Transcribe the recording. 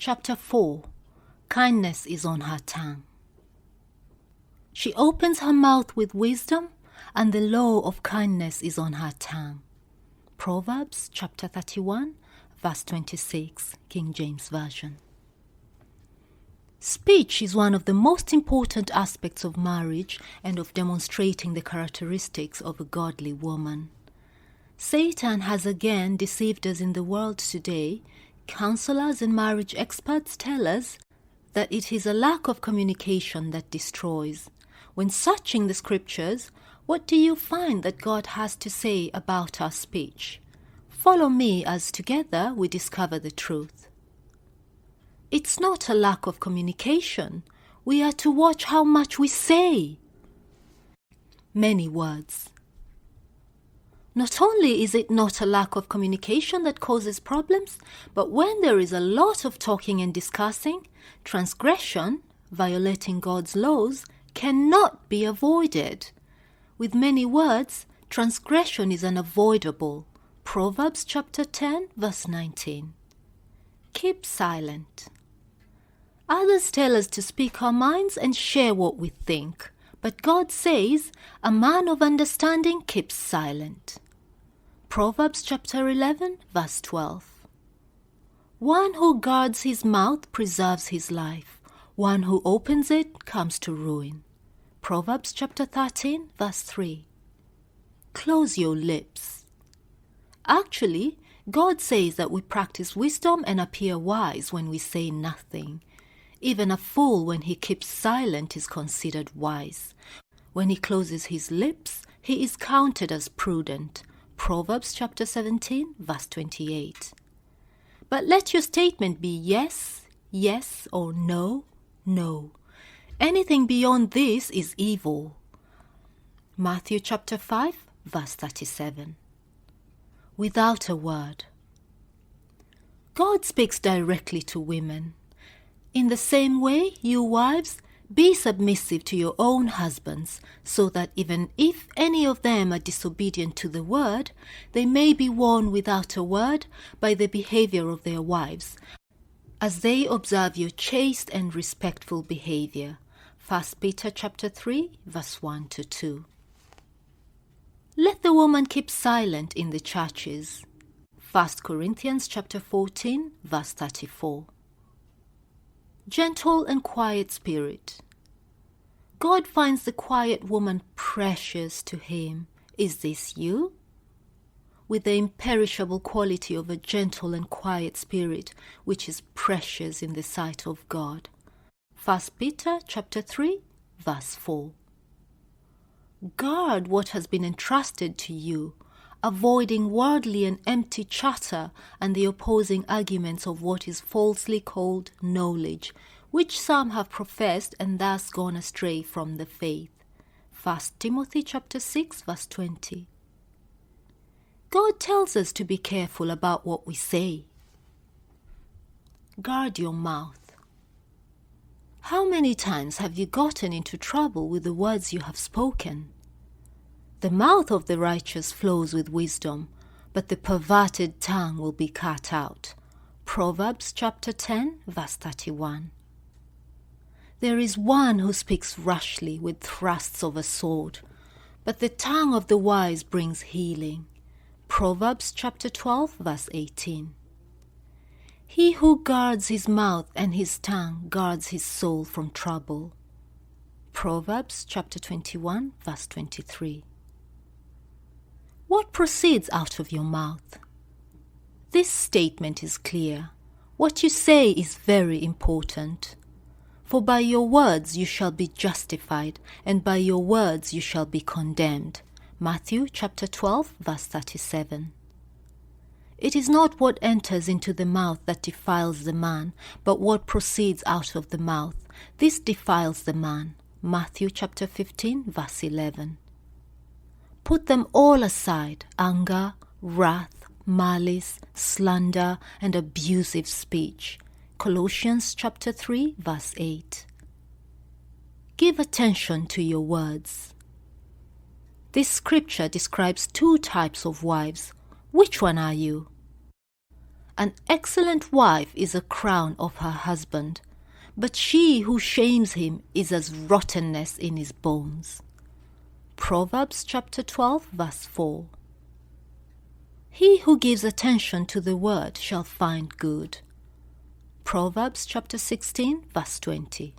Ch4. Kindness is on her tongue. She opens her mouth with wisdom, and the law of kindness is on her tongue. Proverbs chapter 31, verse 26, King James Version. Speech is one of the most important aspects of marriage and of demonstrating the characteristics of a godly woman. Satan has again deceived us in the world today. Counselors and marriage experts tell us that it is a lack of communication that destroys. When searching the scriptures, what do you find that God has to say about our speech? Follow me as together we discover the truth. It's not a lack of communication. We are to watch how much we say. Many words. Not only is it not a lack of communication that causes problems, but when there is a lot of talking and discussing, transgression, violating God's laws, cannot be avoided. With many words, transgression is unavoidable. Proverbs chapter 10, verse 19. Keep silent. Others tell us to speak our minds and share what we think. But God says, a man of understanding keeps silent. Proverbs chapter 11, verse 12. One who guards his mouth preserves his life. One who opens it comes to ruin. Proverbs chapter 13, verse 3. Close your lips. Actually, God says that we practice wisdom and appear wise when we say nothing. Even a fool, when he keeps silent, is considered wise. When he closes his lips, he is counted as prudent. Proverbs chapter 17, verse 28. But let your statement be yes, yes, or no, no. Anything beyond this is evil. Matthew chapter 5, verse 37. Without a word. God speaks directly to women. In the same way, you wives, be submissive to your own husbands, so that even if any of them are disobedient to the word, they may be won without a word by the behavior of their wives, as they observe your chaste and respectful behavior. 1 Peter chapter 3, verse 1 to 2. Let the woman keep silent in the churches. 1 Corinthians chapter 14, verse 34. Gentle and quiet spirit. God finds the quiet woman precious to him. Is this you? With the imperishable quality of a gentle and quiet spirit, which is precious in the sight of God. 1 Peter chapter 3, verse 4. Guard what has been entrusted to you, avoiding worldly and empty chatter and the opposing arguments of what is falsely called knowledge, which some have professed and thus gone astray from the faith. 1 Timothy chapter 6, verse 20. God tells us to be careful about what we say. Guard your mouth. How many times have you gotten into trouble with the words you have spoken? The mouth of the righteous flows with wisdom, but the perverted tongue will be cut out. Proverbs chapter 10, verse 31. There is one who speaks rashly with thrusts of a sword, but the tongue of the wise brings healing. Proverbs chapter 12, verse 18. He who guards his mouth and his tongue guards his soul from trouble. Proverbs chapter 21, verse 23. What proceeds out of your mouth? This statement is clear. What you say is very important. For by your words you shall be justified, and by your words you shall be condemned. Matthew chapter 12, verse 37. It is not what enters into the mouth that defiles the man, but what proceeds out of the mouth. This defiles the man. Matthew chapter 15, verse 11. Put them all aside, anger, wrath, malice, slander, and abusive speech. Colossians chapter 3, verse 8. Give attention to your words. This scripture describes two types of wives. Which one are you? An excellent wife is a crown of her husband, but she who shames him is as rottenness in his bones. Proverbs chapter 12, verse 4. He who gives attention to the word shall find good. Proverbs chapter 16, verse 20.